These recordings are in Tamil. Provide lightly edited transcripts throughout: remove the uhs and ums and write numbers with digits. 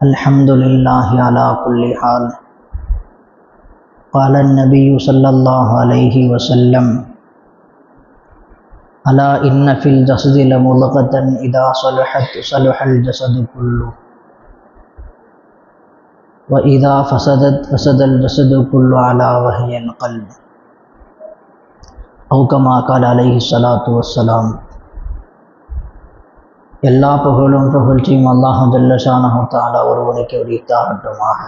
अल्हम्दुलिल्लाह अला कुल्लि हाल। क़ाल नबिय्यु सल्लल्लाहु अलैहि वसल्लम अला इन्न फिल जसदि लमुद्ग़तन इदा सलहत सलहल जसदु कुल्लु व इदा फसदत फसदल जसदु कुल्लु अला वहियल क़ल्ब औ कमा क़ाल अलैहि ஸலாத்து வஸ்ஸலாம்। எல்லா புகழும் புகழ்ச்சியும் அல்லாஹ் ஜல்ல ஷானஹு தஆலா ஒருவனுக்கு உரித்தாகட்டுமாக।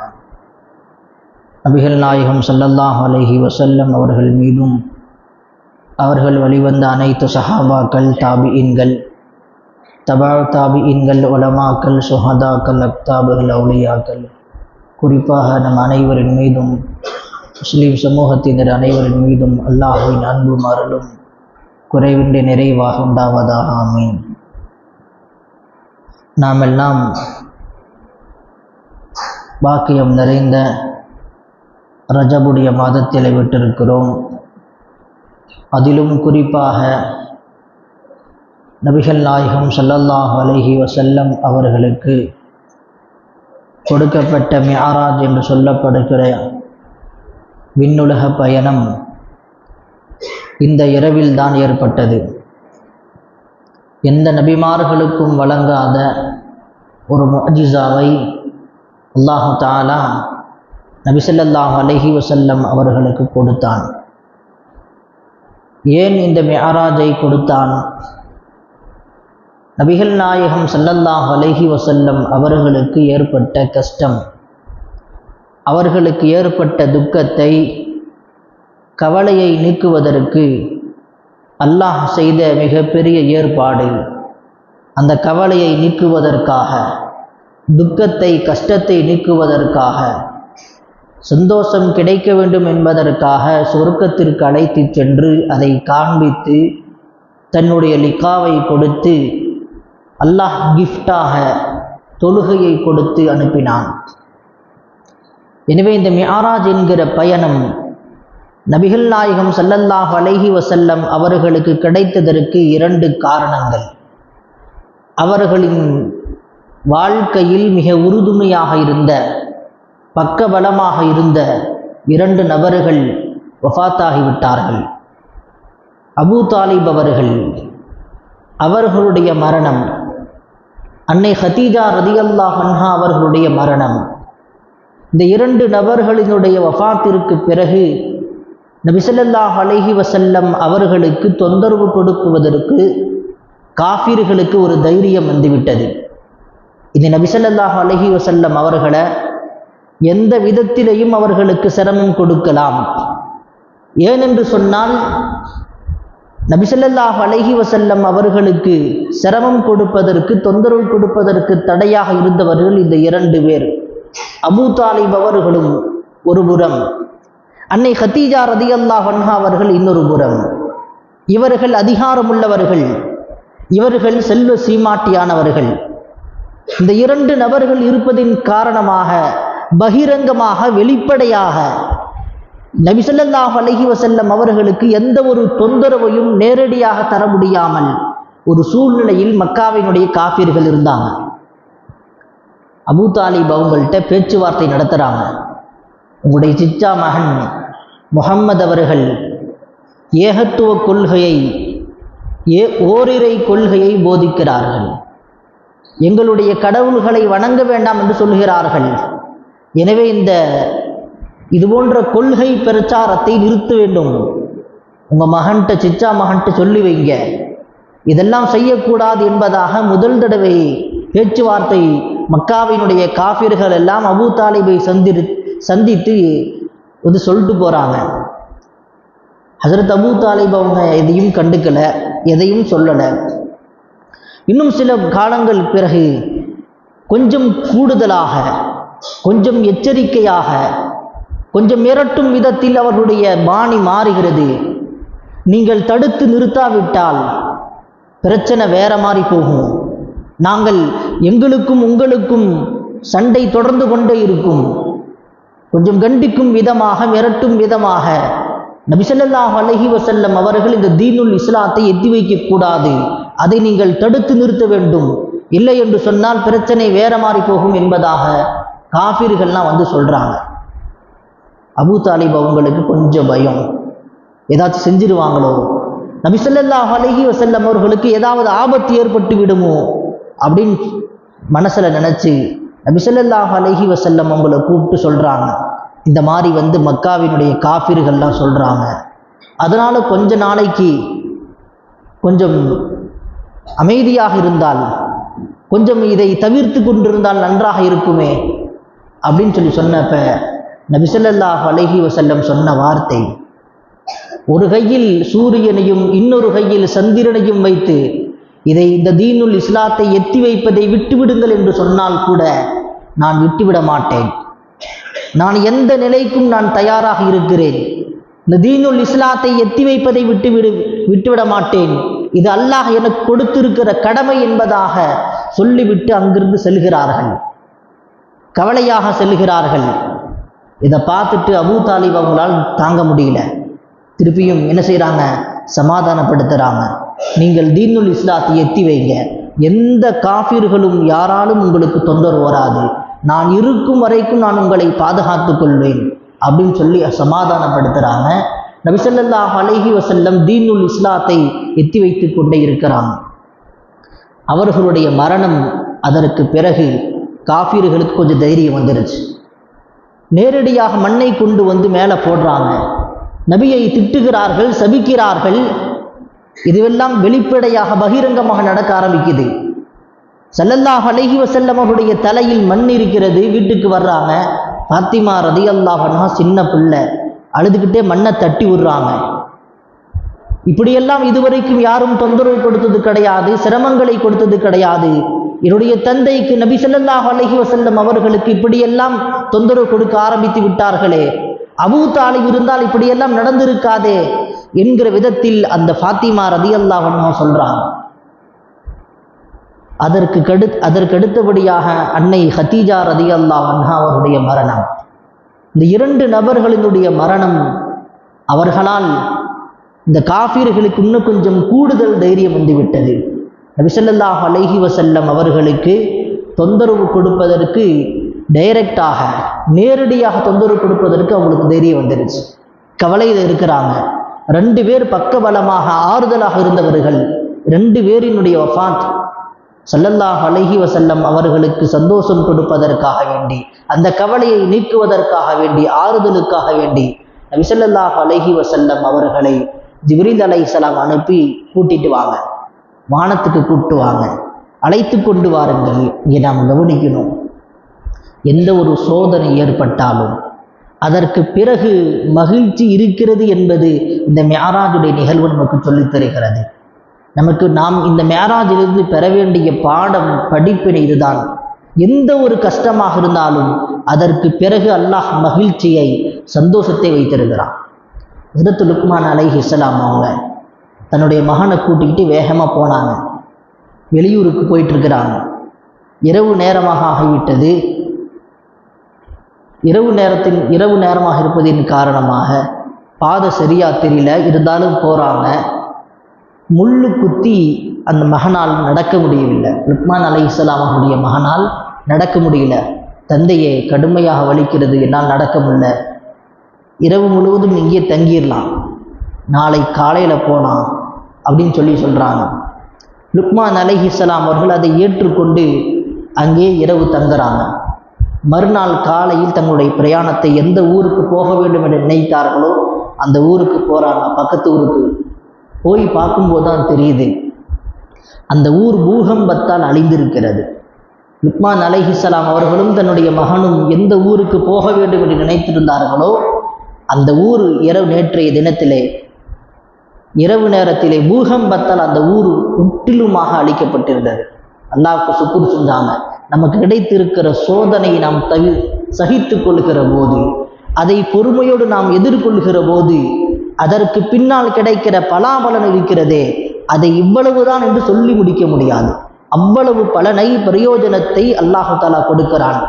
நபிகள் நாயகம் ஸல்லல்லாஹு அலைஹி வஸல்லம் அவர்கள் மீதும் அவர்கள் வழிவந்த அனைத்து சஹாபாக்கள், தாபிஈன்கள், தபா தாபிஈன்கள், உலமாக்கள், சுஹதாக்கள், அக்தாபுகள், அவுலியாக்கள், குறிப்பாக நம் அனைவரின் மீதும் முஸ்லீம் சமூகத்தினர் அனைவரின் மீதும் அல்லாஹ்வின் அன்பும் அருளும் குறைவின்றி நிறைவாக உண்டாவதாக, ஆமீன்। நாம் எல்லாம் பாக்கியம் நிறைந்த ரஜபுடைய மாதத்தில் விட்டிருக்கிறோம்। அதிலும் குறிப்பாக நபிகள் நாயகம் ஸல்லல்லாஹு அலைஹி வஸல்லம் அவர்களுக்கு கொடுக்கப்பட்ட மிஅராஜ் என்று சொல்லப்படுகிற விண்ணுலக பயணம் இந்த இரவில் தான் ஏற்பட்டது। எந்த நபிமார்களுக்கும் வழங்காத ஒரு முஅஜிஸாவை அல்லாஹு தஆலா நபி ஸல்லல்லாஹு அலைஹி வஸல்லம் அவர்களுக்கு கொடுத்தான்। ஏன் இந்த மிஅராஜை கொடுத்தான்? நபிகள் நாயகம் ஸல்லல்லாஹு அலைஹி வஸல்லம் அவர்களுக்கு ஏற்பட்ட கஷ்டம், அவர்களுக்கு ஏற்பட்ட துக்கத்தை, கவலையை நீக்குவதற்கு அல்லாஹ் செய்த மிகப்பெரிய ஏற்பாடு, அந்த கவலையை நீக்குவதற்காக, துக்கத்தை கஷ்டத்தை நீக்குவதற்காக, சந்தோஷம் கிடைக்க வேண்டும் என்பதற்காக சொர்க்கத்திற்கு அழைத்து சென்று அதை காண்பித்து தன்னுடைய லிகாவை கொடுத்து அல்லாஹ் கிஃப்டாக தொழுகையை கொடுத்து அனுப்பினான்। எனவே இந்த மிஅராஜ் என்கிற பயணம் நபிகள் நாயகம் ஸல்லல்லாஹு அலைஹி வஸல்லம் அவர்களுக்கு கிடைத்ததற்கு இரண்டு காரணங்கள்। அவர்களின் வாழ்க்கையில் மிக உறுதுணையாக இருந்த, பக்கபலமாக இருந்த இரண்டு நபர்கள் வஃபாத்தாகிவிட்டார்கள்। அபூ தாலிப் அவர்களுடைய மரணம், அன்னை ஹதீஜா ரலியல்லாஹு அன்ஹா அவர்களுடைய மரணம், இந்த இரண்டு நபர்களினுடைய வஃபாத்திற்கு பிறகு நபி ஸல்லல்லாஹு அலைஹி வஸல்லம் அவர்களுக்கு தொந்தரவு கொடுக்குவதற்கு காஃபிர்களுக்கு ஒரு தைரியம் வந்துவிட்டது। இது நபி ஸல்லல்லாஹு அலைஹி வஸல்லம் அவர்களை எந்த விதத்திலேயும் அவர்களுக்கு சிரமம் கொடுக்கலாம்। ஏனென்று சொன்னால் நபி ஸல்லல்லாஹு அலைஹி வஸல்லம் அவர்களுக்கு சிரமம் கொடுப்பதற்கு, தொந்தரவு கொடுப்பதற்கு தடையாக இருந்தவர்கள் இந்த இரண்டு பேர்। அபூ தாலிப் அவர்களும் ஒரு புறம், அன்னை ஹதீஜா ரலியல்லாஹு அன்ஹா அவர்கள் இன்னொரு புறம்। இவர்கள் அதிகாரமுள்ளவர்கள், இவர்கள் செல்வ சீமாட்டியானவர்கள்। இந்த இரண்டு நபர்கள் இருப்பதின் காரணமாக பகிரங்கமாக, வெளிப்படையாக நபி ஸல்லல்லாஹு அலைஹி வஸல்லம் அவர்களுக்கு எந்த ஒரு தொந்தரவையும் நேரடியாக தர முடியாமல் ஒரு சூழ்நிலையில் மக்காவினுடைய காஃபிர்கள் இருந்தாங்க। அபூ தாலிப் அவங்கள்ட்ட பேச்சுவார்த்தை நடத்துகிறாங்க। உங்களுடைய சிச்சா மகன் முஹம்மது அவர்கள் ஏகத்துவ கொள்கையை, ஓரிரை கொள்கையை போதிக்கிறார்கள், எங்களுடைய கடவுள்களை வணங்க வேண்டாம் என்று சொல்கிறார்கள்। எனவே இது போன்ற கொள்கை பிரச்சாரத்தை நிறுத்த வேண்டும், உங்கள் மகன்கிட்ட, சிச்சா மகன்கிட்ட சொல்லி வைங்க, இதெல்லாம் செய்யக்கூடாது என்பதாக முதல் தடவை பேச்சுவார்த்தை மக்காவினுடைய காஃபிர்கள் எல்லாம் அபூ தாலிபை சந்தித்து இது சொல்லிட்டு போகிறாங்க। ஹஸரத் அபூ தாலிப் அவங்க எதையும் கண்டுக்கலை, எதையும் சொல்லலை। இன்னும் சில காலங்கள் பிறகு கொஞ்சம் கூடுதலாக, கொஞ்சம் எச்சரிக்கையாக, கொஞ்சம் மிரட்டும் விதத்தில் அவர்களுடைய பாணி மாறுகிறது। நீங்கள் தடுத்து நிறுத்தாவிட்டால் பிரச்சனை வேற மாதிரி போகும், எங்களுக்கும் உங்களுக்கும் சண்டை தொடர்ந்து கொண்டே இருக்கும்। கொஞ்சம் கண்டிக்கும் விதமாக, மிரட்டும் விதமாக நபி ஸல்லல்லாஹு அலைஹி வஸல்லம் அவர்கள் இந்த தீனுல் இஸ்லாத்தை எத்தி வைக்கக்கூடாது, அதை நீங்கள் தடுத்து நிறுத்த வேண்டும், இல்லை என்று சொன்னால் பிரச்சனை வேற மாதிரி போகும் என்பதாக காஃபிர்கள்லாம் வந்து சொல்றாங்க. அபூ தாலிப் அவங்களுக்கு கொஞ்சம் பயம், ஏதாச்சும் செஞ்சிருவாங்களோ, நபி ஸல்லல்லாஹு அலைஹி வஸல்லம் அவர்களுக்கு ஏதாவது ஆபத்து ஏற்பட்டு விடுமோ அப்படின்னு மனசுல நினைச்சு நபி ஸல்லல்லாஹு அலைஹி வஸல்லம் அவங்களை கூப்பிட்டு சொல்றாங்க, இந்த மாதிரி வந்து மக்காவினுடைய காஃபிர்கள்லாம் சொல்றாங்க, அதனால கொஞ்ச நாளைக்கு கொஞ்சம் அமைதியாக இருந்தால், கொஞ்சம் இதை தவிர்த்து கொண்டிருந்தால் நன்றாக இருக்குமே அப்படின்னு சொல்லி சொன்னப்ப நபி ஸல்லல்லாஹு அலைஹி வஸல்லம் சொன்ன வார்த்தை, ஒரு கையில் சூரியனையும் இன்னொரு கையில் சந்திரனையும் வைத்து இந்த தீனுல் இஸ்லாத்தை எத்தி வைப்பதை விட்டுவிடுங்கள் என்று சொன்னால் கூட நான் விட்டுவிட மாட்டேன். நான் எந்த நிலைக்கும் நான் தயாராக இருக்கிறேன். இந்த தீனுல் இஸ்லாத்தை எத்தி வைப்பதை விட்டுவிட மாட்டேன். இது அல்லாஹ் எனக்கு கொடுத்திருக்கிற கடமை என்பதாக சொல்லிவிட்டு அங்கிருந்து செல்கிறார்கள். கவலையாக செல்கிறார்கள். இதை பார்த்துட்டு அபூ தாலிப் அவங்களால் தாங்க முடியல. திருப்பியும் என்ன செய்கிறாங்க, சமாதானப்படுத்துகிறாங்க. நீங்கள் தீனுல் இஸ்லாத்தை எத்தி வைங்க, எந்த காஃபிர்களும் யாராலும் உங்களுக்கு தொந்தரவு வராது, நான் இருக்கும் வரைக்கும் நான் உங்களை பாதுகாத்துக் கொள்வேன் அப்படின்னு சொல்லி சமாதானப்படுத்துகிறாங்க. நபி ஸல்லல்லாஹு அலைஹி வஸல்லம் தீனுல் இஸ்லாத்தை எத்தி வைத்து கொண்டே இருக்கிறாங்க. அவர்களுடைய மரணம் அதற்கு பிறகு காஃபிர்களுக்கு கொஞ்சம் தைரியம் வந்துருச்சு. நேரடியாக மண்ணை கொண்டு வந்து மேலே போடுறாங்க, நபியை திட்டுகிறார்கள், சபிக்கிறார்கள். இதுவெல்லாம் வெளிப்படையாக பகிரங்கமாக நடக்க ஆரம்பிக்குது. ஸல்லல்லாஹு அலைஹி வஸல்லம் அவருடைய தலையில் மண் இருக்கிறது. வீட்டுக்கு வர்றாங்க. ஃபாத்திமா ரலியல்லாஹு அன்ஹா சின்ன பிள்ளை, அழுதுகிட்டே மண்ணை தட்டி விடுறாங்க. இப்படியெல்லாம் இதுவரைக்கும் யாரும் தொந்தரவு கொடுத்தது கிடையாது, சிரமங்களை கொடுத்தது கிடையாது. என்னுடைய தந்தைக்கு நபி ஸல்லல்லாஹு அலைஹி வஸல்லம் அவர்களுக்கு இப்படியெல்லாம் தொந்தரவு கொடுக்க ஆரம்பித்து விட்டார்களே, அபூ தாலிப் இருந்தால் இப்படியெல்லாம் நடந்திருக்காதே என்கிற விதத்தில் அந்த ஃபாத்திமா ரலியல்லாஹு அன்ஹா சொல்றாங்க. அதற்கடுத்தபடியாக அன்னை ஹதீஜா ரலியல்லாஹு அன்ஹா அவருடைய மரணம். இந்த இரண்டு நபர்களினுடைய மரணம் அவர்களால் இந்த காஃபிர்களுக்கு இன்னும் கொஞ்சம் கூடுதல் தைரியம் வந்துவிட்டது. நபி ஸல்லல்லாஹு அலைஹி வஸல்லம் அவர்களுக்கு தொந்தரவு கொடுப்பதற்கு டைரக்டாக நேரடியாக தொந்தரவு கொடுப்பதற்கு அவங்களுக்கு தைரியம் வந்துருச்சு. கவலையில் இருக்கிறாங்க. 2 பேர் பக்கபலமாக ஆறுதலாக இருந்தவர்கள், 2 பேரினுடைய வஃபாத் ஸல்லல்லாஹு அலைஹி வஸல்லம் அவர்களுக்கு சந்தோஷம் கொடுப்பதற்காக வேண்டி, அந்த கவலையை நீக்குவதற்காக வேண்டி, ஆறுதலுக்காக வேண்டி நபி ஸல்லல்லாஹு அலைஹி வஸல்லம் அவர்களை ஜிப்ரீல் அலைஹிஸ்ஸலாம் அனுப்பி கூட்டிட்டு வாங்க, வானத்துக்கு கூப்பிட்டு வாங்க, அழைத்து கொண்டு வாருங்கள். இங்கே நாம் கவனிக்கணும், எந்த ஒரு சோதனை ஏற்பட்டாலும் அதற்கு பிறகு மகிழ்ச்சி இருக்கிறது என்பது இந்த மிஅராஜுடைய நிகழ்வு நமக்கு சொல்லித் தருகிறது. நாம் இந்த மிஅராஜிலிருந்து பெற வேண்டிய பாடம், படிப்பினை இதுதான். எந்த ஒரு கஷ்டமாக இருந்தாலும் அதற்கு பிறகு அல்லாஹ் மகிழ்ச்சியை, சந்தோஷத்தை வைத்திருக்கிறான். ஹஜ்ரத் லுக்மான் அலைஹிஸ்ஸலாம் அவங்க தன்னுடைய மகனை கூட்டிக்கிட்டு வேகமாக போனாங்க. வெளியூருக்கு போயிட்டு இருக்கிறாங்க. இரவு நேரமாக ஆகிவிட்டது. இரவு நேரமாக இருப்பதின் காரணமாக பாதை சரியா தெரியல, இருந்தாலும் போறாங்க. முள்ளு குத்தி அந்த மகனால் நடக்க முடியவில்லை. லுக்மான் அலைஹிஸ்ஸலாம் அவருடைய மகனால் நடக்க முடியல. தந்தையை கடுமையாக வலிக்கிறது, என்னால் நடக்க முடியல, இரவு முழுவதும் இங்கே தங்கிடலாம், நாளை காலையில் போகலாம் அப்படின்னு சொல்கிறாங்க. லுக்மான் அலைஹிஸ்ஸலாம் அவர்கள் அதை ஏற்றுக்கொண்டு அங்கே இரவு தங்குறாங்க. மறுநாள் காலையில் தங்களுடைய பிரயாணத்தை எந்த ஊருக்கு போக வேண்டும் என்று நினைத்தார்களோ அந்த ஊருக்கு போகிறாங்க. பக்கத்து ஊருக்கு போய் பார்க்கும்போது தான் தெரியுது, அந்த ஊர் பூகம்பத்தால் அழிந்திருக்கிறது. லுக்மான் அலைஹிஸ்ஸலாம் அவர்களும் தன்னுடைய மகனும் எந்த ஊருக்கு போக வேண்டும் என்று நினைத்திருந்தார்களோ அந்த ஊர் நேற்றைய தினத்திலே இரவு நேரத்திலே பூகம்பத்தால் அந்த ஊர் முற்றிலுமாக அழிக்கப்பட்டிருந்தது. அல்லாஹ்வுக்கு சுக்ர் செஞ்சாங்க. நமக்கு கிடைத்திருக்கிற சோதனையை நாம் சகித்து கொள்கிற போது, அதை பொறுமையோடு நாம் எதிர்கொள்கிற போது அதற்கு பின்னால் கிடைக்கிற பலாபலன் இருக்கிறதே, அதை இவ்வளவுதான் என்று சொல்லி முடிக்க முடியாது. அவ்வளவு பலனை, பிரயோஜனத்தை அல்லாஹ் தஆலா கொடுக்கிறான்.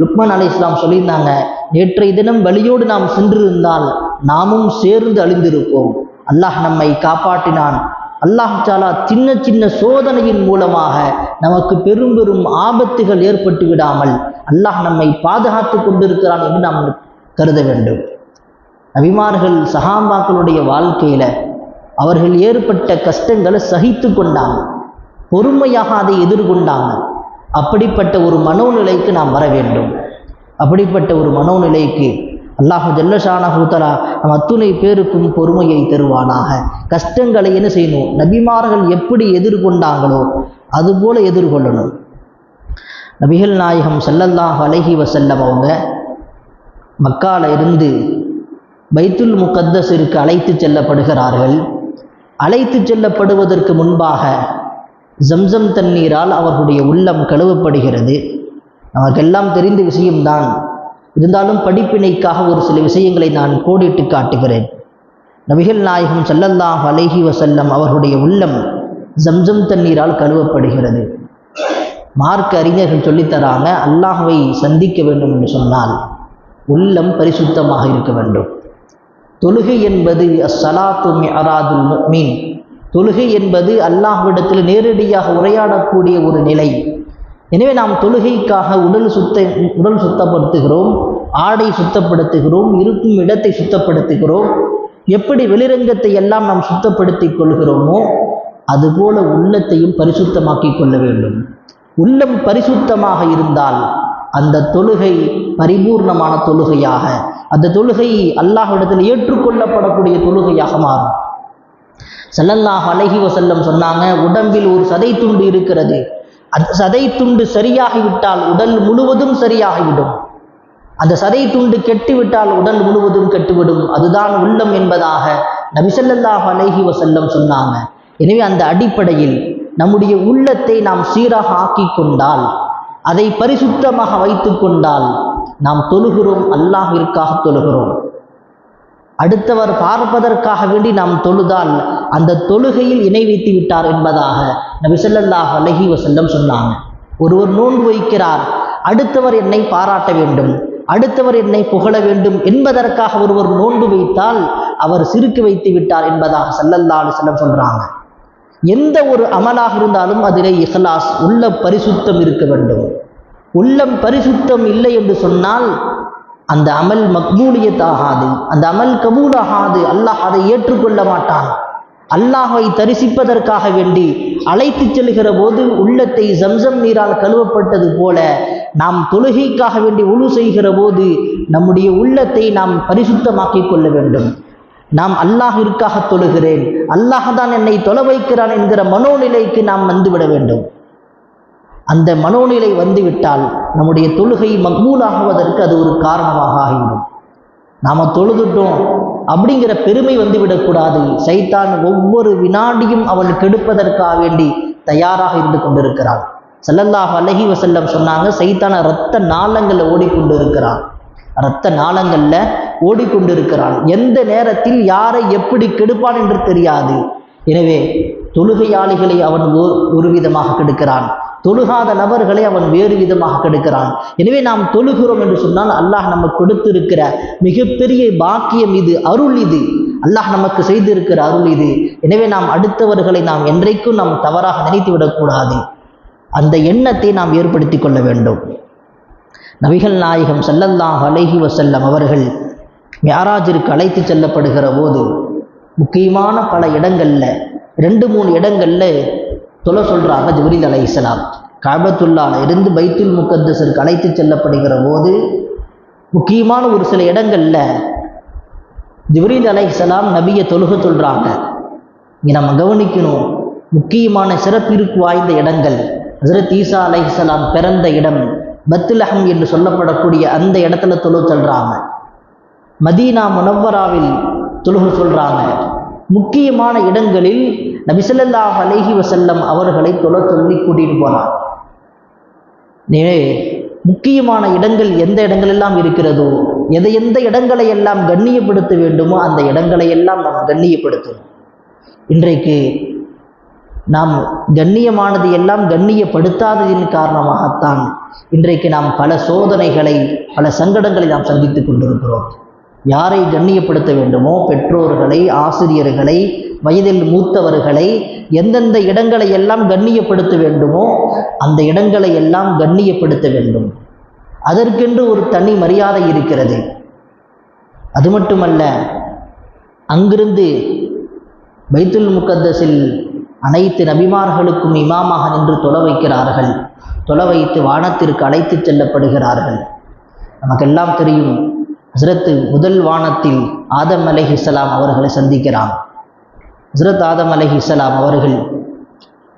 லுக்மான் அலைஹிஸ்ஸலாம் சொல்லியிருந்தாங்க, நேற்றைய தினம் வழியோடு நாம் சென்றிருந்தால் நாமும் சேர்ந்து அழிந்திருப்போம். அல்லாஹ் நம்மை காப்பாற்றினான். அல்லாஹ் தஆலா சின்ன சின்ன சோதனையின் மூலமாக நமக்கு பெரும் பெரும் ஆபத்துகள் ஏற்பட்டு விடாமல் அல்லாஹ் நம்மை பாதுகாத்து கொண்டிருக்கிறான் என்று நாம் கருத வேண்டும். நபிமார்கள் சஹாபாக்களுடைய வாழ்க்கையில அவர்கள் ஏற்பட்ட கஷ்டங்களை சகித்து கொண்டாங்க, பொறுமையாக அதை எதிர்கொண்டாங்க. அப்படிப்பட்ட ஒரு மனோநிலைக்கு நாம் வர வேண்டும். அப்படிப்பட்ட ஒரு மனோநிலைக்கு அல்லாஹு ஜல்லஷானஹு தஆலா நம் அத்துணை பேருக்கும் பொறுமையை தருவானாக. கஷ்டங்களை என்ன செய்யணும்? நபிமார்கள் எப்படி எதிர்கொண்டாங்களோ அதுபோல எதிர்கொள்ளணும். நபிகள் நாயகம் ஸல்லல்லாஹு அலைஹி வஸல்லம் அவங்க மக்கால இருந்து பைத்துல் முகத்தஸிற்கு அழைத்து செல்லப்படுகிறார்கள். அழைத்து செல்லப்படுவதற்கு முன்பாக ஜம்சம் தண்ணீரால் அவர்களுடைய உள்ளம் கழுவப்படுகிறது. நமக்கெல்லாம் தெரிந்த விஷயம்தான், இருந்தாலும் படிப்பினைக்காக ஒரு சில விஷயங்களை நான் கோடிட்டு காட்டுகிறேன். நபிகள் நாயகம் ஸல்லல்லாஹு அலைஹி வஸல்லம் அவர்களுடைய உள்ளம் ஜம்சம் தண்ணீரால் கழுவப்படுகிறது. மார்க்க அறிஞர்கள் சொல்லித்தராங்க, அல்லாஹ்வை சந்திக்க வேண்டும் என்று சொன்னால் உள்ளம் பரிசுத்தமாக இருக்க வேண்டும். தொழுகை என்பது அஸ்ஸலாத்து மிஅராதுல் முஃமின், தொழுகை என்பது அல்லாஹ்விடத்தில் நேரடியாக உரையாடக்கூடிய ஒரு நிலை. எனவே நாம் தொழுகைக்காக உடல் சுத்தப்படுத்துகிறோம், ஆடை சுத்தப்படுத்துகிறோம், இருக்கும் இடத்தை சுத்தப்படுத்துகிறோம். எப்படி வெளிரங்கத்தை எல்லாம் நாம் சுத்தப்படுத்திக் கொள்கிறோமோ அதுபோல உள்ளத்தையும் பரிசுத்தமாக்கி கொள்ள வேண்டும். உள்ளம் பரிசுத்தமாக இருந்தால் அந்த தொழுகை பரிபூர்ணமான தொழுகையாக, அந்த தொழுகை அல்லாஹ்விடத்தில் ஏற்றுக்கொள்ளப்படக்கூடிய தொழுகையாக மாறும். ஸல்லல்லாஹு அலைஹி வஸல்லம் சொன்னாங்க, உடம்பில் ஒரு சதை துண்டு இருக்கிறது, அந்த சதை துண்டு சரியாகிவிட்டால் உடல் முழுவதும் சரியாகிவிடும். அந்த சதை துண்டு கெட்டுவிட்டால் உடல் முழுவதும் கெட்டுவிடும். அதுதான் உள்ளம் என்பதாக நபி ஸல்லல்லாஹு அலைஹி வஸல்லம் சொன்னாங்க. எனவே அந்த அடிப்படையில் நம்முடைய உள்ளத்தை நாம் சீராக ஆக்கி கொண்டால், அதை பரிசுத்தமாக வைத்து கொண்டால் நாம் தொழுகிறோம், அல்லாஹ்விற்காக தொழுகிறோம். அடுத்தவர் பார்ப்பதற்காக வேண்டி நாம் தொழுதால் அந்த தொழுகையில் இணை வைத்து விட்டார் என்பதாக நபி ஸல்லல்லாஹு அலைஹி வஸல்லம் சொன்னாங்க. ஒருவர் நோன்பு வைக்கிறார், அடுத்தவர் என்னை பாராட்ட வேண்டும், அடுத்தவர் என்னை புகழ வேண்டும் என்பதற்காக ஒருவர் நோன்பு வைத்தால் அவர் சிறுக்கு வைத்து விட்டார் என்பதாக ஸல்லல்லாஹு அலைஹி வஸல்லம் சொல்றாங்க. எந்த ஒரு அமலாக இருந்தாலும் அதிலே இஹ்லாஸ், உள்ள பரிசுத்தம் இருக்க வேண்டும். உள்ளம் பரிசுத்தம் இல்லை என்று சொன்னால் அந்த அமல் மக்பூலியத் ஆகாது, அந்த அமல் கபூலாகாது, அல்லாஹ் அதை ஏற்றுக்கொள்ள மாட்டான். அல்லாஹை தரிசிப்பதற்காக வேண்டி அழைத்து செல்கிற போது உள்ளத்தை ஜம்சம் நீரால் கழுவப்பட்டது போல நாம் தொழுகைக்காக வேண்டி உழு செய்கிற போது நம்முடைய உள்ளத்தை நாம் பரிசுத்தமாக்கி கொள்ள வேண்டும். நாம் அல்லாஹ்விற்காக தொழுகிறேன், அல்லாஹ் தான் என்னை தொழ வைக்கிறான் என்கிற மனோநிலைக்கு நாம் வந்துவிட வேண்டும். அந்த மனோநிலை வந்துவிட்டால் நம்முடைய தொழுகை மக்பூலாகுவதற்கு அது ஒரு காரணமாக ஆகிவிடும். நாம் தொழுதுட்டோம் அப்படிங்கிற பெருமை வந்துவிடக்கூடாது. சைத்தான் ஒவ்வொரு வினாடியும் அவன் கெடுப்பதற்காக வேண்டி தயாராக இருந்து கொண்டிருக்கிறான். ஸல்லல்லாஹு அலைஹி வஸல்லம் சொன்னாங்க, சைத்தான் இரத்த நாளங்களில் ஓடிக்கொண்டிருக்கிறான், இரத்த நாளங்களில் ஓடிக்கொண்டிருக்கிறான். எந்த நேரத்தில் யாரை எப்படி கெடுப்பான் என்று தெரியாது. எனவே தொழுகையாளிகளை அவன் ஒரு விதமாக கெடுக்கிறான், தொழுகாத நபர்களை அவன் வேறு விதமாக கெடுக்கிறான். எனவே நாம் தொழுகிறோம் என்று சொன்னால் அல்லாஹ் நமக்கு கொடுத்திருக்கிற மிகப்பெரிய பாக்கியம் இது, அருள் இது, அல்லாஹ் நமக்கு செய்திருக்கிற அருள் இது. எனவே நாம் அடுத்தவர்களை நாம் என்றைக்கும் நாம் தவறாக நினைத்து விடக்கூடாது. அந்த எண்ணத்தை நாம் ஏற்படுத்தி கொள்ள வேண்டும். நபிகள் நாயகம் ஸல்லல்லாஹு அலைஹி வஸல்லம் அவர்கள் மிஅராஜிற்கு அழைத்து செல்லப்படுகிற போது முக்கியமான பல இடங்களில் 2-3 இடங்களில் தொழ சொல்கிறாங்க ஜிப்ரீல் அலைஹிஸ்ஸலாம். கஅபத்துல்லாஹ்ல இருந்து பைத்துல் முகத்தஸிற்கு அழைத்து செல்லப்படுகிற போது முக்கியமான ஒரு சில இடங்களில் ஜிப்ரீல் அலைஹிஸ்ஸலாம் நபியை தொழுக சொல்கிறாங்க. இங்கே நம்ம கவனிக்கணும், முக்கியமான சிறப்பிற்கு வாய்ந்த இடங்கள். ஹஸரத் ஈசா அலைஹிஸ்ஸலாம் பிறந்த இடம் பத்லஹம் என்று சொல்லப்படக்கூடிய அந்த இடத்துல தொழுக சொல்கிறாங்க. மதீனா முனவ்வராவில் தொழுக சொல்கிறாங்க. முக்கியமான இடங்களில் நபி ஸல்லல்லாஹு அலைஹி வஸல்லம் அவர்களை தொழ சொல்லி கூட்டிட்டு போனார். முக்கியமான இடங்கள் எந்த இடங்கள் எல்லாம் இருக்கிறதோ, எந்த இடங்களை எல்லாம் கண்ணியப்படுத்த வேண்டுமோ அந்த இடங்களை எல்லாம் நாம் கண்ணியப்படுத்தணும். இன்றைக்கு நாம் கண்ணியமானது எல்லாம் கண்ணியப்படுத்தாததின் காரணமாகத்தான் இன்றைக்கு நாம் பல சோதனைகளை, பல சங்கடங்களை நாம் சந்தித்துக் கொண்டிருக்கிறோம். யாரை கண்ணியப்படுத்த வேண்டுமோ, பெற்றோர்களை, ஆசிரியர்களை, வயதில் மூத்தவர்களை, எந்தெந்த இடங்களை எல்லாம் கண்ணியப்படுத்த வேண்டுமோ அந்த இடங்களை எல்லாம் கண்ணியப்படுத்த வேண்டும். அதற்கென்று ஒரு தனி மரியாதை இருக்கிறது. அது மட்டுமல்ல, அங்கிருந்து பைத்துல் முகத்தஸில் அனைத்து நபிமார்களுக்கும் இமாமாக நின்று தொழ வைக்கிறார்கள். தொழ வைத்து வானத்திற்கு அழைத்து செல்லப்படுகிறார்கள். நமக்கெல்லாம் தெரியும், ஹஸ்ரத் முதல் வானத்தில் ஆதம் அலைஹிஸ்ஸலாம் அவர்களை சந்திக்கிறான். ஹஸ்ரத் ஆதம் அலைஹிஸ்ஸலாம் அவர்கள்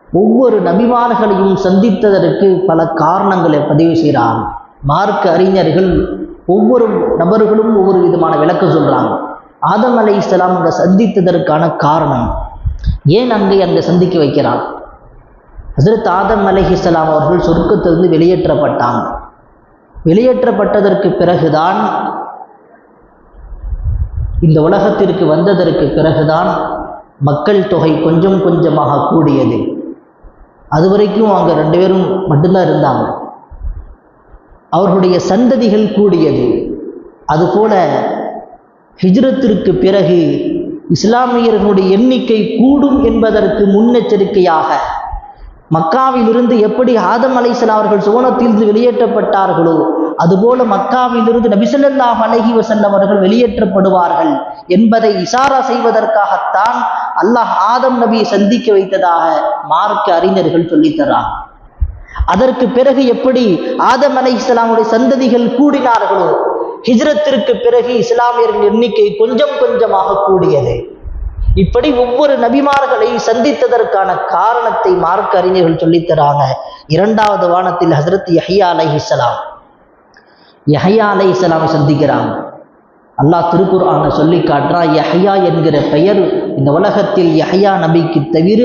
ஒவ்வொரு நபிமார்களையும் சந்தித்ததற்கு பல காரணங்களை பதிவு செய்கிறான். மார்க்க அறிஞர்கள் ஒவ்வொரு நபர்களும் ஒவ்வொரு விதமான விளக்கம் சொல்கிறாங்க. ஆதம் அலைஹிஸ்ஸலாம் அங்கே சந்தித்ததற்கான காரணம், ஏன் அங்கே சந்திக்க வைக்கிறான்? ஹஸ்ரத் ஆதம் அலைஹிஸ்ஸலாம் அவர்கள் சொர்க்கத்திலிருந்து வெளியேற்றப்பட்டாங்க. வெளியேற்றப்பட்டதற்கு பிறகுதான், இந்த உலகத்திற்கு வந்ததற்கு பிறகுதான் மக்கள் தொகை கொஞ்சம் கொஞ்சமாக கூடியது. அதுவரைக்கும் அவங்க 2 பேரும் மட்டும்தான் இருந்தாங்க. அவர்களுடைய சந்ததிகள் கூடியது. அதுபோல ஹிஜ்ரத்திற்கு பிறகு இஸ்லாமியர்களுடைய எண்ணிக்கை கூடும் என்பதற்கு முன்னெச்சரிக்கையாக மக்காவிலிருந்து எப்படி ஆதம் அலைஹிஸ்ஸலாம் அவர்கள் சுவனத்திலிருந்து வெளியேற்றப்பட்டார்களோ அதுபோல மக்காவிலிருந்து நபி ஸல்லல்லாஹு அலைஹி வஸல்லம் அவர்கள் வெளியேற்றப்படுவார்கள் என்பதை இஷாரா செய்வதற்காகத்தான் அல்லாஹ் ஆதம் நபியை சந்திக்க வைத்ததாக மார்க்க அறிஞர்கள் சொல்லித்தரார். அதற்கு பிறகு எப்படி ஆதம் அலைஹிஸ்ஸலாமுடைய சந்ததிகள் கூடினார்களோ ஹிஜ்ரத்திற்கு பிறகு இஸ்லாமியர்கள் எண்ணிக்கை கொஞ்சம் கொஞ்சமாக கூடியது. இப்படி ஒவ்வொரு நபிமார்களை சந்தித்ததற்கான காரணத்தை மார்க்க அறிஞர்கள் சொல்லித்தராங்க. 2வது வானத்தில் ஹஸ்ரத் யஹ்யா அலைஹிஸ்ஸலாம், யஹ்யா அலைஹிஸ்ஸலாமை சந்திக்கிறாங்க. அல்லாஹ் திருக்குர்ஆனை சொல்லி காட்டுறா, யஹ்யா என்கிற பெயர் இந்த உலகத்தில் யஹ்யா நபிக்கு தவிர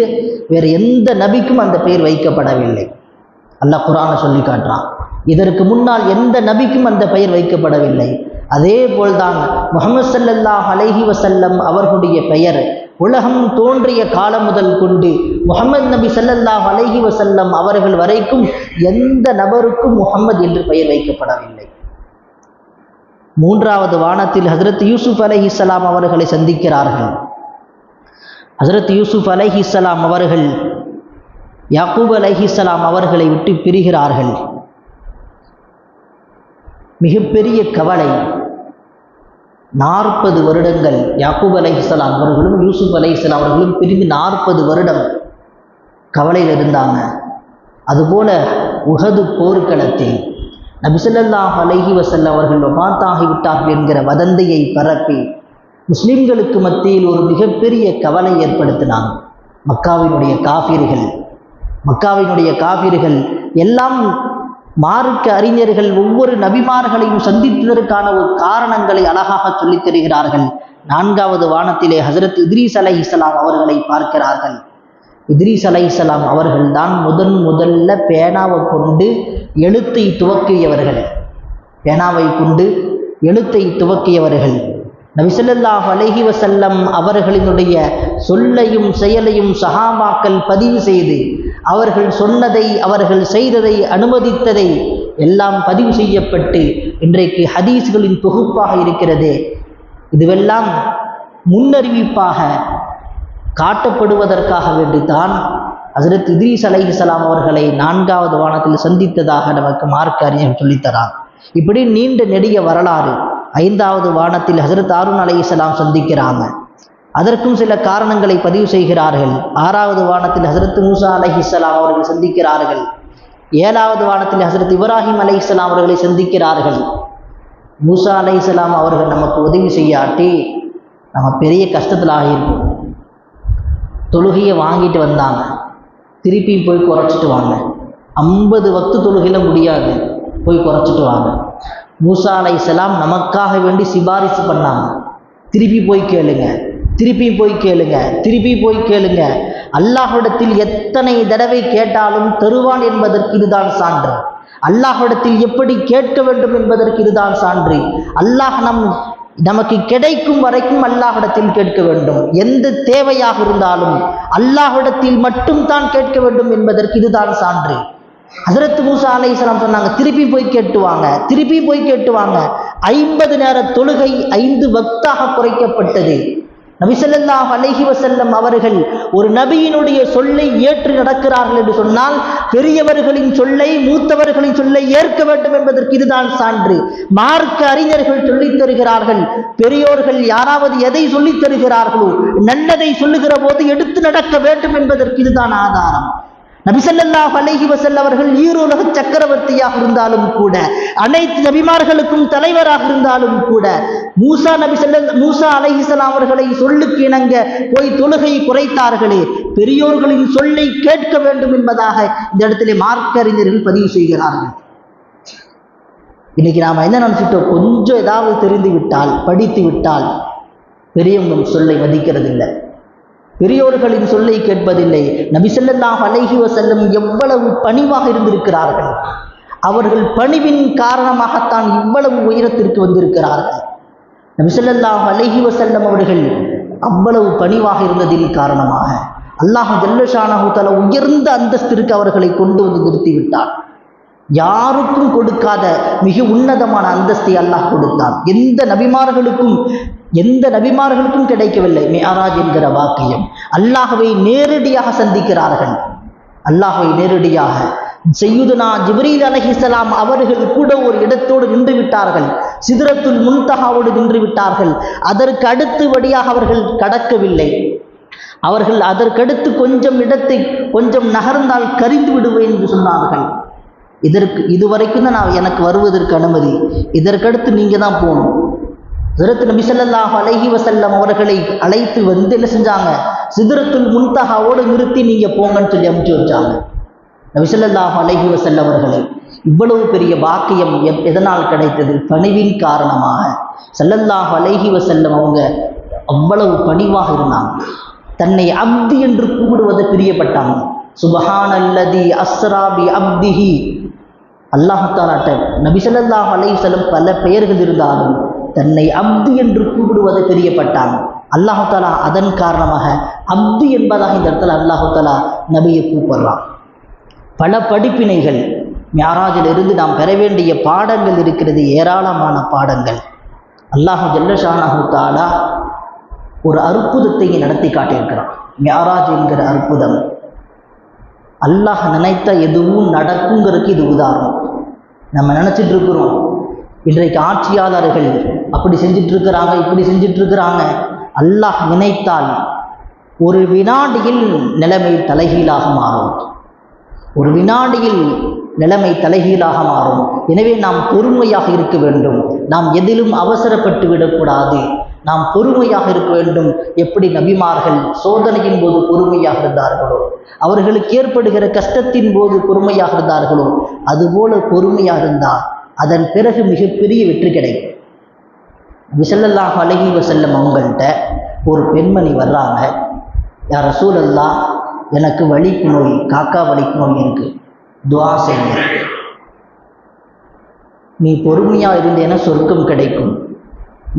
வேறு எந்த நபிக்கும் அந்த பெயர் வைக்கப்படவில்லை. அல்லாஹ் குர்ஆனை சொல்லி காட்டுறான். இதற்கு முன்னால் எந்த நபிக்கும் அந்த பெயர் வைக்கப்படவில்லை. அதே போல்தான் முஹம்மது ஸல்லல்லாஹு அலைஹி வஸல்லம் அவர்களுடைய பெயர் உலகம் தோன்றிய காலம் முதல் கொண்டு முஹம்மது நபி ஸல்லல்லாஹு அலைஹி வஸல்லம் அவர்கள் வரைக்கும் எந்த நபருக்கும் முஹம்மது என்று பெயர் வைக்கப்படவில்லை. 3வது வானத்தில் ஹஜ்ரத் யூசுப் அலைஹிஸ்ஸலாம் அவர்களை சந்திக்கிறார்கள். ஹஜ்ரத் யூசுப் அலைஹிஸ்ஸலாம் அவர்கள் யாக்கூப் அலைஹிஸ்ஸலாம் அவர்களை விட்டு பிரிகிறார்கள். மிகப்பெரிய கவலை. 40 வருடங்கள் யாக்கூப் அலைஹிஸ்ஸலாம் அவர்களும் யூசுப் அலைஹிஸ்ஸலாம் அவர்களும் பிரிந்து 40 வருடம் கவலையில் இருந்தாங்க. அதுபோல உஹது போர்க்களத்தில் நபி ஸல்லல்லாஹு அலைஹி வஸல்லம் அவர்கள் வஃபாத்தாகிவிட்டார்கள் என்கிற வதந்தியை பரப்பி முஸ்லிம்களுக்கு மத்தியில் ஒரு மிகப்பெரிய கவலை ஏற்படுத்தினாங்க. மக்காவினுடைய காஃபிர்கள் எல்லாம் மார்க்க அறிஞர்கள் ஒவ்வொரு நபிமார்களையும் சந்தித்ததற்கான ஒரு காரணங்களை அழகாக சொல்லித் தருகிறார்கள். 4வது வானத்திலே ஹஜ்ரத் இத்ரீஸ் அலைஹிஸ்ஸலாம் அவர்களை பார்க்கிறார்கள். இத்ரீஸ் அலைஹிஸ்ஸலாம் அவர்கள் தான் முதல்ல பேனாவை கொண்டு எழுத்தை துவக்கியவர்கள். நபி ஸல்லல்லாஹு அலைஹி வஸல்லம் அவர்களினுடைய சொல்லையும் செயலையும் சஹாபாக்கள் பதிவு செய்து அவர்கள் சொன்னதை, அவர்கள் செய்ததை, அனுமதித்ததை எல்லாம் பதிவு செய்யப்பட்டு இன்றைக்கு ஹதீஸ்களின் தொகுப்பாக இருக்கிறது. இதுவெல்லாம் முன்னறிவிப்பாக காட்டப்படுவதற்காக வேண்டித்தான் ஹஜ்ரத் இத்ரீஸ் அலைஹிஸ்ஸலாம் அவர்களை 4வது வானத்தில் சந்தித்ததாக நமக்கு மார்க்க அறிஞர் சொல்லித்தரார். இப்படி நீண்ட நெடிய வரலாறு. 5வது வானத்தில் ஹஜ்ரத் ஹாரூன் அலைஹிஸ்ஸலாம் சந்திக்கிறாங்க. அதற்கும் சில காரணங்களை பதிவு செய்கிறார்கள். 6வது வானத்தில் ஹஜ்ரத் மூசா அலைஹிஸ்ஸலாம் அவர்கள் சந்திக்கிறார்கள். 7வது வானத்தில் ஹஜ்ரத் இப்ராஹிம் அலைஹிஸ்ஸலாம் அவர்களை சந்திக்கிறார்கள். மூசா அலைஹிஸ்ஸலாம் அவர்கள் நமக்கு உதவி செய்யாட்டி நம்ம பெரிய கஷ்டத்தில் ஆகியிருக்கும். தொழுகையை வாங்கிட்டு வந்தாங்க, திருப்பி போய் குறைச்சிட்டு வாங்க. 50 வக்து தொழுகையில முடியாது, போய் குறைச்சிட்டு வாங்க. மூசா அலைஹிஸ்ஸலாம் நமக்காக வேண்டி சிபாரிசு பண்ணாங்க. திருப்பி போய் கேளுங்க. அல்லாஹ்விடத்தில் எத்தனை தடவை கேட்டாலும் தருவான் என்பதற்கு இதுதான் சான்று. அல்லாஹ்விடத்தில் எப்படி கேட்க வேண்டும் என்பதற்கு இதுதான் சான்று. அல்லாஹ் நமக்கு கிடைக்கும் வரைக்கும் அல்லாஹ்விடத்தில் கேட்க வேண்டும். எந்த தேவையாக இருந்தாலும் அல்லாஹ்விடத்தில் மட்டும் தான் கேட்க வேண்டும் என்பதற்கு இதுதான் சான்று. ஹஜ்ரத் மூசா அலைஹிஸ்ஸலாம் சொன்னாங்க, திருப்பி போய் கேட்டு வாங்க. 50 நேர தொழுகை 5 வக்தாக குறைக்கப்பட்டது. நபி ஸல்லல்லாஹு அலைஹி வஸல்லம் அவர்கள் ஒரு நபியினுடைய சொல்லை ஏற்று நடக்கிறார்கள் என்று சொன்னால் பெரியவர்களின் சொல்லை, மூத்தவர்களின் சொல்லை ஏற்க வேண்டும் என்பதற்கு இதுதான் சான்று. மார்க்க அறிஞர்கள் சொல்லித் தருகிறார்கள். பெரியோர்கள் யாராவது எதை சொல்லித் தருகிறார்களோ நல்லதை சொல்லுகிற போது எடுத்து நடக்க வேண்டும் என்பதற்கு இதுதான் ஆதாரம். நபி ஸல்லல்லாஹு அலைஹி வஸல்லம் அவர்கள் ஈருலக சக்கரவர்த்தியாக இருந்தாலும் கூட, அனைத்து நபிமார்களுக்கும் தலைவராக இருந்தாலும் கூட, மூசா அலைஹிஸ்ஸலாம் அவர்களை சொல்லுக்கு இணங்க போய் தொழுகை குறைத்தார்களே, பெரியோர்களின் சொல்லை கேட்க வேண்டும் என்பதாக இந்த இடத்திலே மார்க்க அறிஞர்கள் பதிவு செய்கிறார்கள். இன்னைக்கு நாம என்ன நினைச்சிட்டோம், கொஞ்சம் ஏதாவது தெரிந்து விட்டால், படித்து விட்டால் பெரியவங்க சொல்லை மதிக்கிறது இல்லை, பெரியோர்களின் சொல்லை கேட்பதில்லை. நபி ஸல்லல்லாஹு அலைஹி வஸல்லம் எவ்வளவு பணிவாக இருந்திருக்கிறார்கள். அவர்கள் பணிவின் காரணமாகத்தான் இவ்வளவு உயரத்திற்கு வந்திருக்கிறார்கள். நபி ஸல்லல்லாஹு அலைஹி வஸல்லம் அவர்கள் அவ்வளவு பணிவாக இருந்ததின் காரணமாக அல்லாஹ் ஜல்ல ஷானஹு தஆலா உயர்ந்த அந்தஸ்திற்கு அவர்களை கொண்டு வந்து நிறுத்திவிட்டார். யாருக்கும் கொடுக்காத மிக உன்னதமான அந்தஸ்தை அல்லாஹ் கொடுத்தான். எந்த நபிமார்களுக்கும் கிடைக்கவில்லை மிஅராஜ் என்கிற வாக்கியம். அல்லாஹ்வை நேரடியாக சந்திக்கிறார்கள். அல்லாஹ்வை நேரடியாக சையதுனா ஜிப்ரீல் அலைஹிஸ்ஸலாம் அவர்கள் கூட ஒரு இடத்தோடு நின்று விட்டார்கள். சிதறத்துல் முன்தஹாவோடு நின்று விட்டார்கள். அதற்கு அடுத்தபடியாக அவர்கள் கடக்கவில்லை. அவர்கள் அதற்கடுத்து கொஞ்சம் இடத்தை கொஞ்சம் நகர்ந்தால் கரிந்து விடுவேன் என்று சொன்னார்கள். இதுவரைக்கும் தான் எனக்கு வருவதற்கு அனுமதி, இதற்கடுத்து நீங்க தான் போகணும். ஹஜ்ரத் நபி ஸல்லல்லாஹு அலைஹி வஸல்லம் அவர்களை அழைத்து வந்து என்ன செஞ்சாங்க, சிதறத்துல் முன்தஹாவோடு நிறுத்தி நீங்க போங்கன்னு சொல்லி அனுப்பிச்சு வச்சாங்க. நபி ஸல்லல்லாஹு அலைஹி வஸல்லம் அவர்களை இவ்வளவு பெரிய பாக்கியம் எதனால் கிடைத்தது? பணிவின் காரணமாக. ஸல்லல்லாஹு அலைஹி வஸல்லம் அவங்க அவ்வளவு பணிவாக இருந்தாங்க. தன்னை அப்தி என்று கூப்பிடுவதை பிரியப்பட்டாங்க. சுப்ஹானல்லதி அஸ்ரா பி அப்திஹி. அல்லாஹ் தஆலாட்ட நபி ஸல்லல்லாஹு அலைஹி வஸல்லம் பல பெயர்கள் இருந்தாலும் தன்னை அப்தி என்று கூப்பிடுவதை பிரியப்பட்டாங்க. அல்லாஹ் தஆலா அதன் காரணமாக அப்தி என்பதாக இந்த இடத்துல அல்லாஹ் தஆலா நபியை கூப்பிடுறான். பல படிப்பினைகள் மிஅராஜில் இருந்து நாம் பெற வேண்டிய பாடங்கள் இருக்கிறது, ஏராளமான பாடங்கள். அல்லாஹ் ஜல்ல ஷானஹு தஆலா ஒரு அற்புதத்தை நடத்தி காட்டியிருக்கிறான். மிஅராஜ் என்கிற அற்புதம் அல்லாஹ் நினைத்த எதுவும் நடக்குங்கிறதுக்கு இது உதாரணம். நம்ம நினச்சிட்டு இருக்கிறோம் இன்றைக்கு ஆட்சியாளர்கள் அப்படி செஞ்சிட்டு இருக்கிறாங்க, இப்படி செஞ்சிட்டு இருக்கிறாங்க. அல்லாஹ் நினைத்தால் ஒரு வினாடியில் நிலைமை தலைகீழாக மாறும். ஒரு வினாடியில் நிலைமை தலைகீழாக மாறும். எனவே நாம் பொறுமையாக இருக்க வேண்டும். நாம் எதிலும் அவசரப்பட்டு விடக்கூடாது. நாம் பொறுமையாக இருக்க வேண்டும். எப்படி நபிமார்கள் சோதனையின் போது பொறுமையாக இருந்தார்களோ, அவர்களுக்கு ஏற்படுகிற கஷ்டத்தின் போது பொறுமையாக இருந்தார்களோ, அதுபோல பொறுமையாக இருந்தால் அதன் பிறகு மிகப்பெரிய வெற்றி கிடைக்கும். நபி ஸல்லல்லாஹு அலைஹி வஸல்லம் அவங்கள்ட்ட ஒரு பெண்மணி வர்றாங்க. யா ரசூலல்லாஹ், எனக்கு வலிப்பு நோய், காக்கா வலிப்பு நோய் இருக்கு, துஆ செய்யுங்க. நீ பொறுமையாக இருந்தேன்னா சொர்க்கம் கிடைக்கும்,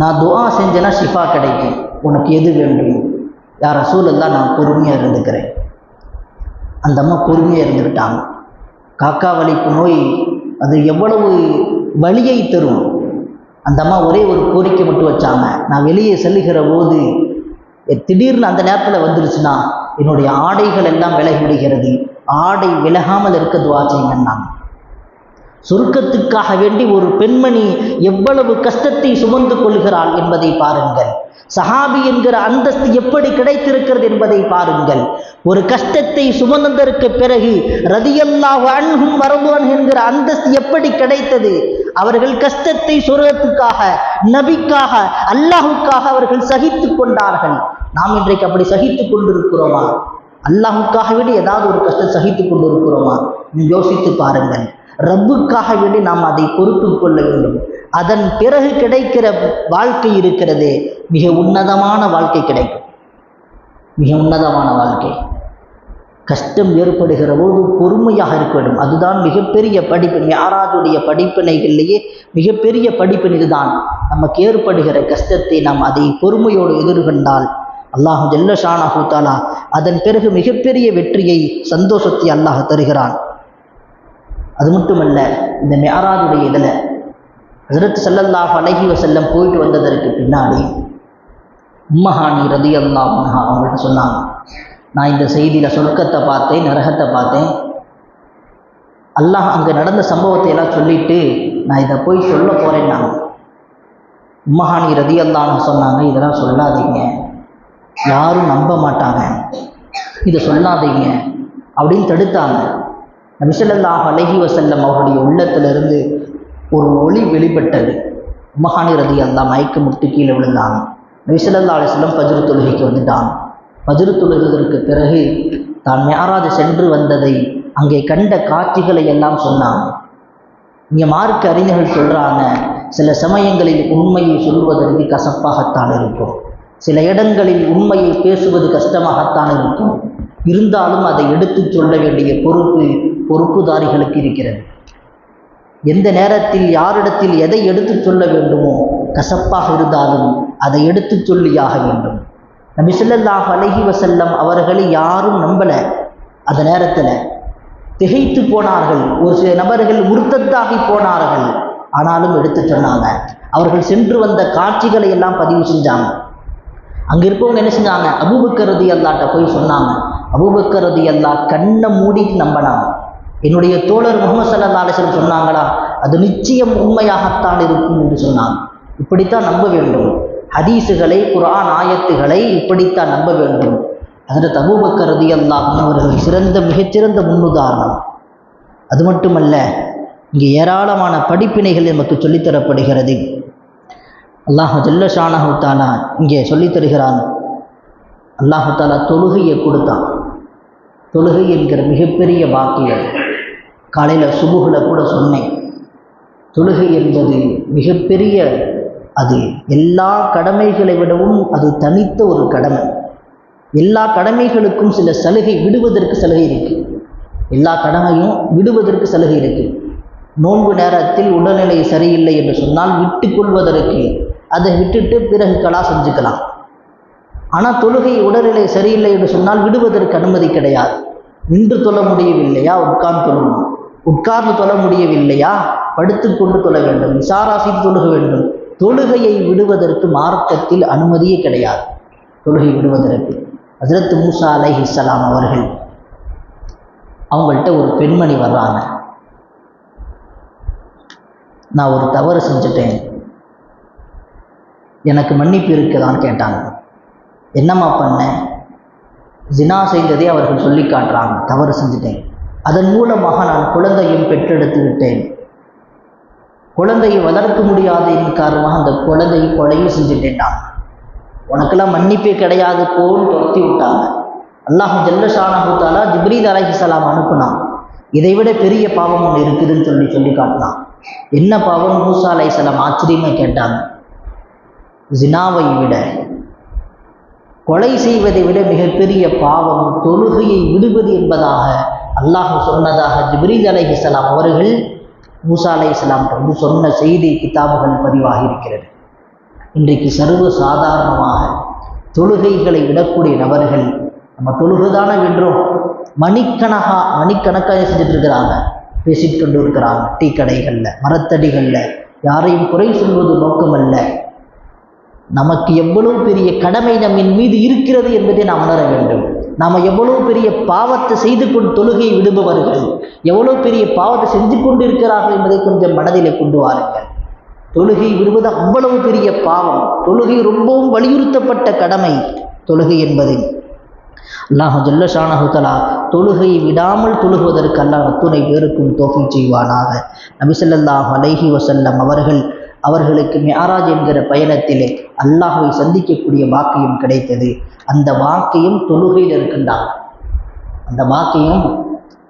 நான் துஆ செஞ்சேன்னா ஷிஃபா கிடைக்கும், உனக்கு எது வேண்டும்? யா ரசூலல்லாஹ், நான் பொறுமையாக இருந்துக்கிறேன். அந்த அம்மா பொறுமையாக இருந்துக்கிட்டாங்க. காக்கா வலிப்பு நோய் அது எவ்வளவு வலியை தரும். அந்த அம்மா ஒரே ஒரு கோரிக்கை மட்டும் வச்சாங்க, நான் வெளியே செல்லுகிற போது திடீர்னு அந்த நேரத்தில் வந்துருச்சுன்னா என்னுடைய ஆடைகள் எல்லாம் விலகி விடுகிறது, ஆடை விலகாமல் இருக்க துஆ செய்யுங்கன்னா. சொர்க்கத்துக்காக வேண்டி ஒரு பெண்மணி எவ்வளவு கஷ்டத்தை சுமந்து கொள்கிறாள் என்பதை பாருங்கள். சஹாபி என்கிற அந்தஸ்து எப்படி கிடைத்திருக்கிறது என்பதை பாருங்கள். ஒரு கஷ்டத்தை சுமந்ததற்கு பிறகு ரதியல்லாஹு அன்ஹும் வரதுன் என்கிற அந்தஸ்து எப்படி கிடைத்தது? அவர்கள் கஷ்டத்தை சொர்க்கத்துக்காக, நபிக்காக, அல்லாஹுக்காக அவர்கள் சகித்து கொண்டார்கள். நாம் இன்றைக்கு அப்படி சகித்து கொண்டிருக்கிறோமா? அல்லாஹுக்காக வேண்டி ஏதாவது ஒரு கஷ்டம் சகித்து கொண்டிருக்கிறோமா? யோசித்து பாருங்கள். ரப்புக்காக வேண்டி நாம் அதை பொறுத்து கொள்ள வேண்டும். அதன் பிறகு கிடைக்கிற வாழ்க்கை இருக்கிறதே, மிக உன்னதமான வாழ்க்கை கிடைக்கும். மிக உன்னதமான வாழ்க்கை. கஷ்டம் ஏற்படுகிற போது பொறுமையாக இருக்க வேண்டும். அதுதான் மிகப்பெரிய படிப்பு. மிஅராஜுடைய படிப்பினைகளிலேயே மிகப்பெரிய படிப்பினை இதுதான். நமக்கு ஏற்படுகிற கஷ்டத்தை நாம் அதை பொறுமையோடு எதிர்கொண்டால் அல்லாஹ் ஜல்ல ஷானஹு தஆலா அதன் பிறகு மிகப்பெரிய வெற்றியை, சந்தோஷத்தை அல்லாஹ் தருகிறான். அது மட்டுமல்ல, இந்த மிஅராஜுடைய இதில் ஹஜ்ரத் ஸல்லல்லாஹு அலைஹி வஸல்லம் போயிட்டு வந்ததற்கு பின்னாடி உம்மஹானி ரலியல்லாஹு அன்ஹா அவங்கள்ட்ட சொன்னாங்க, நான் இந்த செய்தியில் சொர்க்கத்தை பார்த்தேன், நரகத்தை பார்த்தேன், அல்லாஹ் அங்கே நடந்த சம்பவத்தை எல்லாம் சொல்லிட்டு நான் இதை போய் சொல்ல போகிறேன்னாங்க. உம்மஹானி ரலியல்லாஹு அன்ஹா சொன்னாங்க, இதெல்லாம் சொல்லாதீங்க, யாரும் நம்ப மாட்டாங்க, இதை சொல்லாதீங்க அப்படின்னு தடுத்தாங்க. நபி ஸல்லல்லாஹு அலைஹி வஸல்லம் அவருடைய உள்ளத்திலிருந்து ஒரு ஒளி வெளிப்பட்டது. உம்மஹானி ரலியல்லாஹு மயக்கமுட்டு கீழே விழுந்தாங்க. நபி ஸல்லல்லாஹு அலைஹி வஸல்லம் ஃபஜ்ர் தொழுகைக்கு வந்துட்டாங்க. ஃபஜ்ர் தொழுகிறதற்கு பிறகு தான் மிஅராஜ் சென்று வந்ததை, அங்கே கண்ட காட்சிகளை எல்லாம் சொன்னாங்க. இங்கே மார்க்க அறிஞர்கள் சொல்கிறாங்க, சில சமயங்களில் உண்மையை சொல்வதற்கு கசப்பாகத்தான் இருக்கும், சில இடங்களில் உண்மையை பேசுவது கஷ்டமாகத்தான் இருக்கும், இருந்தாலும் அதை எடுத்து சொல்ல வேண்டிய பொறுப்புதாரிகளுக்கு இருக்கிறது. எந்த நேரத்தில் யாரிடத்தில் எதை எடுத்து சொல்ல வேண்டுமோ, கசப்பாக இருந்தாலும் அதை எடுத்து சொல்லியாக வேண்டும். நபி ஸல்லல்லாஹு அலைஹி வஸல்லம் அவர்களை யாரும் நம்பலை. அந்த நேரத்தில் திகைத்து போனார்கள். ஒரு சில நபர்கள் முர்த்தத்தாகி போனார்கள். ஆனாலும் எடுத்து சொன்னாங்க. அவர்கள் சென்று வந்த காட்சிகளை எல்லாம் பதிவு செஞ்சாங்க. அங்கே இருப்பவங்க என்ன செஞ்சாங்க, அபூபக்கர் ரலியல்லாஹு போய் சொன்னாங்க. அபூபக்கர் ரலியல்லாஹு கண்ணை மூடிட்டு நம்பினாங்க. என்னுடைய தோழர் முஹம்மது ஸல்லல்லாஹு அலைஹி வஸல்லம் சொன்னாங்களா, அது நிச்சயம் உண்மையாகத்தான் இருக்கும் என்று சொன்னாங்க. இப்படித்தான் நம்ப வேண்டும். ஹதீஸுகளை, குர்ஆன் ஆயத்துகளை இப்படித்தான் நம்ப வேண்டும். ஹஜ்ரத் அபூபக்கர் ரலியல்லாஹு அன்ஹு அவர்கள் மிகச்சிறந்த முன்னுதாரணம். அது மட்டுமல்ல, இங்கே ஏராளமான படிப்பினைகள் நமக்கு சொல்லித்தரப்படுகிறது. அல்லாஹ் ஜல்ல ஷானஹு தஆலா இங்கே சொல்லித் தருகிறான். அல்லாஹ் தஆலா தொழுகையை கொடுத்தான். தொழுகை என்கிற மிகப்பெரிய பாக்கியம். காலையில் சுபுகில் கூட சொன்னேன், தொழுகை என்பது மிகப்பெரிய, அது எல்லா கடமைகளை விடவும் அது தனித்த ஒரு கடமை. எல்லா கடமைகளுக்கும் சில சலுகை, விடுவதற்கு சலுகை இருக்குது. எல்லா கடமையும் விடுவதற்கு சலுகை இருக்குது. நோன்பு நேரத்தில் உடல்நிலை சரியில்லை என்று சொன்னால் விட்டு கொள்வதற்கு, அதை விட்டுட்டு பிறகு கலா செஞ்சுக்கலாம். ஆனால் தொழுகை உடல்நிலை சரியில்லை என்று சொன்னால் விடுவதற்கு அனுமதி கிடையாது. நின்று தொழ முடியவில்லையா, உட்கார்ந்து தொழணும். உட்கார்ந்து தொழ முடியவில்லையா, படுத்து கொண்டு தொழ வேண்டும். இஷாரா செய்து தொழுக வேண்டும். தொழுகையை விடுவதற்கு மார்க்கத்தில் அனுமதியே கிடையாது. தொழுகை விடுவதற்கு ஹஜ்ரத் மூசா அலைஹிஸ்ஸலாம் அவர்கள், அவங்கள்ட்ட ஒரு பெண்மணி வர்றாங்க. நான் ஒரு தவறு செஞ்சுட்டேன், எனக்கு மன்னிப்பு இருக்குதான்னு கேட்டாங்க. என்னம்மா பண்ணேன்? ஜினா செய்ததை அவர்கள் சொல்லி காட்டுறாங்க. தவறு செஞ்சுட்டேன், அதன் மூலமாக நான் குழந்தையும் பெற்றெடுத்து விட்டேன், குழந்தையை வளர்க்க முடியாததின் காரணமாக அந்த குழந்தையை கொலையும் செஞ்சுட்டேன்டா, உனக்கெல்லாம் மன்னிப்பே கிடையாது போன்னு துரத்தி விட்டாங்க. அல்லாஹ் ஜல்ல ஷானஹு தஆலா ஜிப்ரீல் அலைஹிஸ்ஸலாம் அனுப்புனான். இதைவிட பெரிய பாவம் ஒன்று இருக்குதுன்னு சொல்லி காட்டினான். என்ன பாவம்? மூசா அலைஹிஸ்ஸலாம் ஆச்சரியமாக கேட்டாங்க. ஜினாவை விட, கொலை செய்வதை விட மிகப்பெரிய பாவம் தொழுகையை விடுவது என்பதாக அல்லாஹ் சொன்னதாக ஜிப்ரீல் அலைஹிஸ்ஸலாம் அவர்கள் மூசா அலைஹிஸ்ஸலாம் வந்து சொன்ன செய்தி கிதாபுகள் பதிவாகி இருக்கிறது. இன்றைக்கு சர்வ சாதாரணமாக தொழுகைகளை விடக்கூடிய நபர்கள், நம்ம தொழுகைதானே வென்றோம், மணிக்கணக்காக செஞ்சுட்டு இருக்கிறாங்க, பேசிட்டு கொண்டு இருக்கிறாங்க. டீ கடைகளில், மரத்தடிகளில். யாரையும் குறை சொல்வது நோக்கமல்ல, நமக்கு எவ்வளவு பெரிய கடமை நம்மின் மீது இருக்கிறது என்பதை நாம் உணர வேண்டும். நாம் எவ்வளவு பெரிய பாவத்தை செய்து கொண்டு தொழுகையை விடுபவர்கள், எவ்வளவு பெரிய பாவத்தை செஞ்சு கொண்டு இருக்கிறார்கள் என்பதை கொஞ்சம் மனதிலே கொண்டு வாருங்கள். தொழுகை விடுவது அவ்வளவு பெரிய பாவம். தொழுகை ரொம்பவும் வலியுறுத்தப்பட்ட கடமை. தொழுகை என்பது அல்லாஹ் ஜல்ல ஷானஹு தஆலா தொழுகையை விடாமல் தொழுகுவதற்கு அல்லாஹ் அத்துணை பேருக்கும் தௌஃபீக் செய்வானாக. நபி ஸல்லல்லாஹு அலைஹி வஸல்லம் அவர்களுக்கு மிஅராஜ் என்கிற பயணத்திலே அல்லாஹ்வை சந்திக்கக்கூடிய பாக்கியம் கிடைத்தது. அந்த பாக்கியம் தொழுகையில் இருக்கின்றாங்க. அந்த பாக்கியம்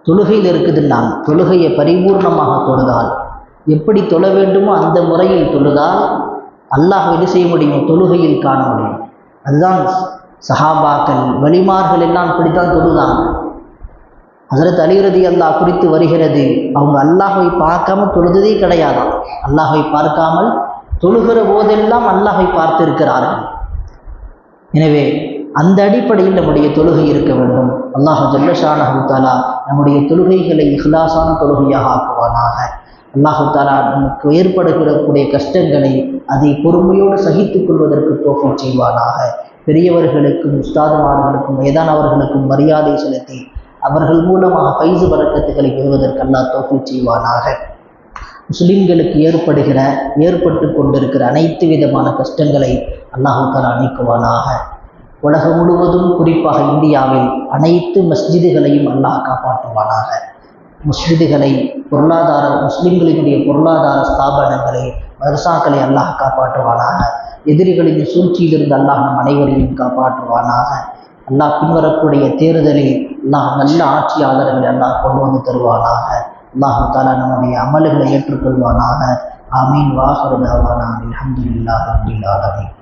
தொழுகையில் இருக்குதுன்னாங்க. தொழுகையை பரிபூர்ணமாக தொழுதால், எப்படி தொழ வேண்டுமோ அந்த முறையில் தொழுதால் அல்லாஹ் என்ன செய்ய முடியும்? தொழுகையில் காண முடியும். அதுதான் சஹாபாக்கள், வலிமார்கள் எல்லாம் இப்படித்தான் தொழுதாங்க. ஹஜ்ரத் அலி ரலியல்லாஹு குறித்து வருகிறது, அவங்க அல்லாஹ்வை பார்க்காம தொழுததே கிடையாதாம். அல்லாஹ்வை பார்க்காமல் தொழுகிற போதெல்லாம் அல்லாஹ்வை பார்த்து இருக்கிறார்கள். எனவே அந்த அடிப்படையில் நம்முடைய தொழுகை இருக்க வேண்டும். அல்லாஹ் ஜல்ல ஷானஹு தஆலா நம்முடைய தொழுகைகளை இஹ்லாஸான தொழுகையாக ஆக்குவானாக. அல்லாஹு தாலா நமக்கு ஏற்படக்கூடிய கஷ்டங்களை அதை பொறுமையோடு சகித்துக் கொள்வதற்கு தௌஃபீக் செய்வானாக. பெரியவர்களுக்கும் உஸ்தாதுமார்களுக்கும் வயதானவர்களுக்கும் மரியாதை செலுத்தி அவர்கள் மூலமாக ஃபைசு பரக்கத்துக்களை பெறுவதற்கு அல்லாஹ் தௌஃபீக் செய்வானாக. முஸ்லிம்களுக்கு ஏற்பட்டு கொண்டிருக்கிற அனைத்து விதமான கஷ்டங்களை அல்லாஹு தஆலா நீக்குவானாக. உலகம் முழுவதும் குறிப்பாக இந்தியாவில் அனைத்து மஸ்ஜிதுகளையும் அல்லாஹ் காப்பாற்றுவானாக. மஸ்ஜிதுகளை முஸ்லிம்களினுடைய பொருளாதார ஸ்தாபனங்களை மதரசாக்களை அல்லாஹ் காப்பாற்றுவானாக. எதிரிகளின் சூழ்ச்சியிலிருந்து அல்லாஹ் நம் அனைவரையும் காப்பாற்றுவானாக. அல்லாஹ் பின்வரக்கூடிய தேர்தலில் அல்லாஹ் நல்ல ஆட்சியாளர்களை அல்லாஹ் கொண்டு வந்து தருவானாக. அல்லாஹு தஆலா நம்முடைய அமல்களை ஏற்றுக்கொள்வானாக. ஆமீன். வாஹிரு தஅவானா அல்ஹம்துலில்லாஹி ரப்பில் ஆலமீன்.